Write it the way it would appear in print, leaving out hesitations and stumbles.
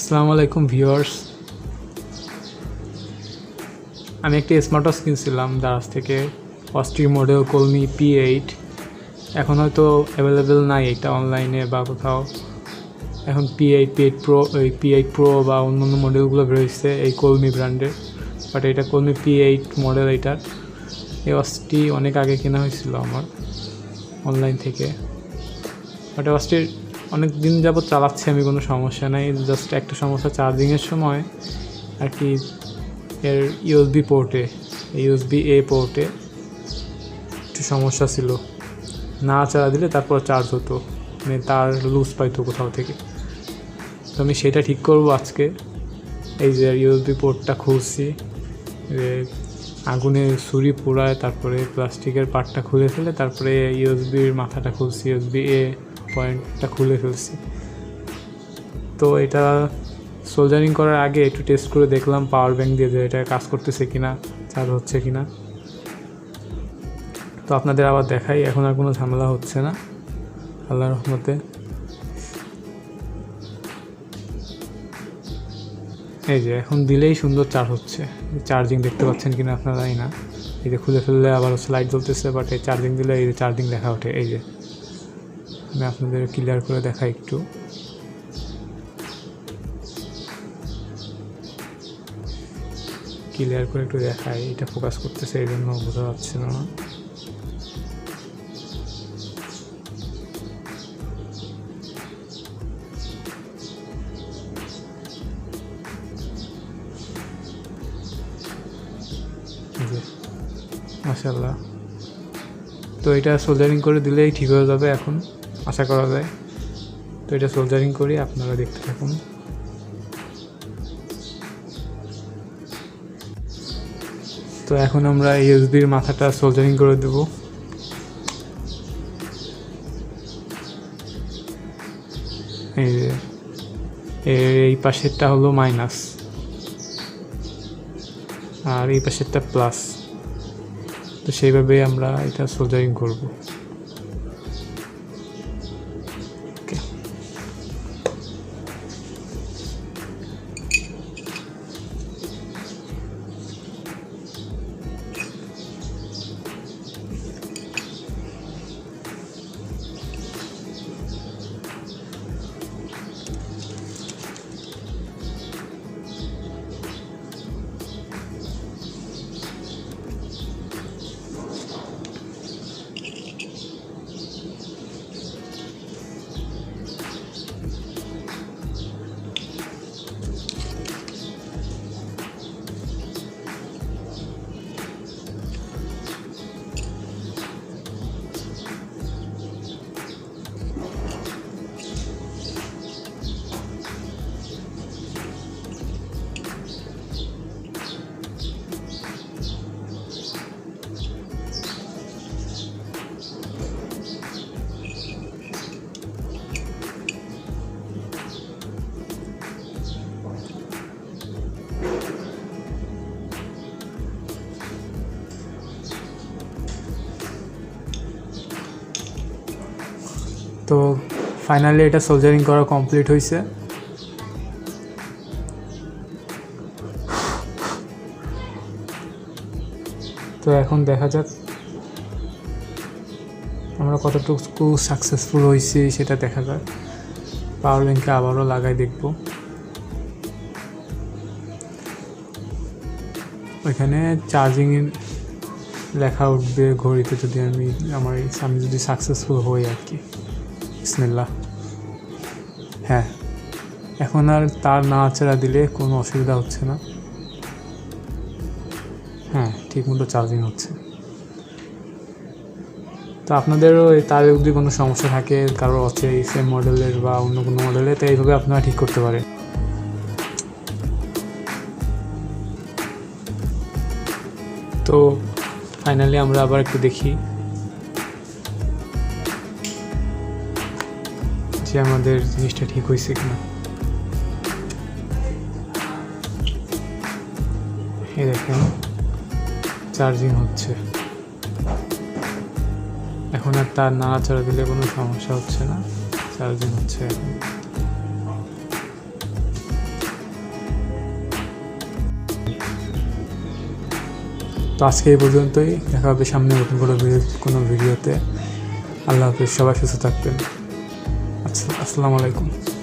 আসসালামু আলাইকুম ভিউয়ার্স, আমি একটি স্মার্টওয়াচ কিনছিলাম দারাজ থেকে। ওয়াচটির মডেল কলমি P8। এখন হয়তো অ্যাভেলেবেল নাই এটা অনলাইনে বা কোথাও। এখন P8 Pro, ওই P8 Pro বা অন্যান্য মডেলগুলো বেরোচ্ছে এই কলমি ব্র্যান্ডের, বাট এটা কলমি P8 মডেল। এটার এই ওয়াচটি অনেক আগে কেনা হয়েছিল আমার অনলাইন থেকে, বাট ওয়াচটির অনেক দিন যাবত চালাচ্ছি আমি, কোনো সমস্যা নাই। জাস্ট একটা সমস্যা চার্জিংয়ের সময় আর কি, এর USB A পোর্টে একটু সমস্যা ছিল। না চালা দিলে তারপর চার্জ হতো, মানে তার লুজ পাইতো কোথাও থেকে। তো আমি সেটা ঠিক করব আজকে। এই যে USB পোর্টটা খুলছি, আগুনে ছুরি পোড়ায়, তারপরে প্লাস্টিকের পার্টটা খুলে ফেলে, তারপরে USBর মাথাটা খুলছি, USB A পয়েন্টটা খুলে ফেলছি। তো এটা সোল্ডারিং করার আগে একটু টেস্ট করে দেখলাম পাওয়ার ব্যাঙ্ক দিয়ে যে এটা কাজ করতেছে কিনা, চার্জ হচ্ছে কিনা। তো আপনাদের আবার দেখাই, এখন আর কোনো ঝামেলা হচ্ছে না আল্লাহর রহমতে। এই যে এখন দিলেই সুন্দর চার্জ হচ্ছে। চার্জিং দেখতে পাচ্ছেন কিনা আপনারা জানি না। এই যে খুলে ফেললে আবার লাইট জ্বলতেছে, বাট এই চার্জিং দিলে এই যে চার্জিং লেখা ওঠে। এই যে আমি আপনাদের ক্লিয়ার করে দেখাই একটু। ক্লিয়ার করে একটু দেখাই, এটা ফোকাস করতেছে এই জন্য বোঝা যাচ্ছে না। মাশাআল্লাহ। তো এটা সোল্ডারিং করে দিলেই ঠিক হয়ে যাবে এখন, আশা করা যায়। তো এটা সোল্ডারিং করি, আপনারা দেখতে থাকুন। তো এখন আমরা USBর মাথাটা সোল্ডারিং করে দেব। এই যে এই পাশেরটা হলো মাইনাস আর এই পাশেরটা প্লাস। তো সেইভাবে আমরা এটা সোল্ডারিং করব। ওকে, তো ফাইনালি এটা সোল্ডারিং করা কমপ্লিট হয়েছে। তো এখন দেখা যাক আমরা কতটুকু সাকসেসফুল হয়েছি, সেটা দেখা যাক। পাওয়ার ব্যাঙ্কে আবারও লাগাই দেখব। ওইখানে চার্জিং লেখা উঠবে ঘড়িতে, যদি আমি যদি সাকসেসফুল হই আর কি। বিসমিল্লাহ। হ্যাঁ, এখন আর তার নাড়াচাড়া দিলে কোনো অসুবিধা হচ্ছে না। হ্যাঁ, ঠিক মতো চার্জিং হচ্ছে। তো আপনাদেরও তার যদি কোনো সমস্যা থাকে, কারোর হচ্ছে এই সেম মডেলের বা অন্য কোনো মডেলের, তো এইভাবে আপনারা ঠিক করতে পারেন। তো ফাইনালি আমরা আবার একটু দেখি যে আমাদের জিনিসটা ঠিক হয়েছে কিনা। এই দেখেন চার্জিং হচ্ছে। এখন আর তার নাড়াচাড়া দিলে কোনো সমস্যা হচ্ছে না, চার্জিং হচ্ছে এখন। তো আজকে এই পর্যন্তই, দেখা হবে সামনে নতুন কোনো ভিডিওতে। আল্লাহ হাফিজ, সবাই সুস্থ থাকবেন। আচ্ছা, আসসালামু আলাইকুম।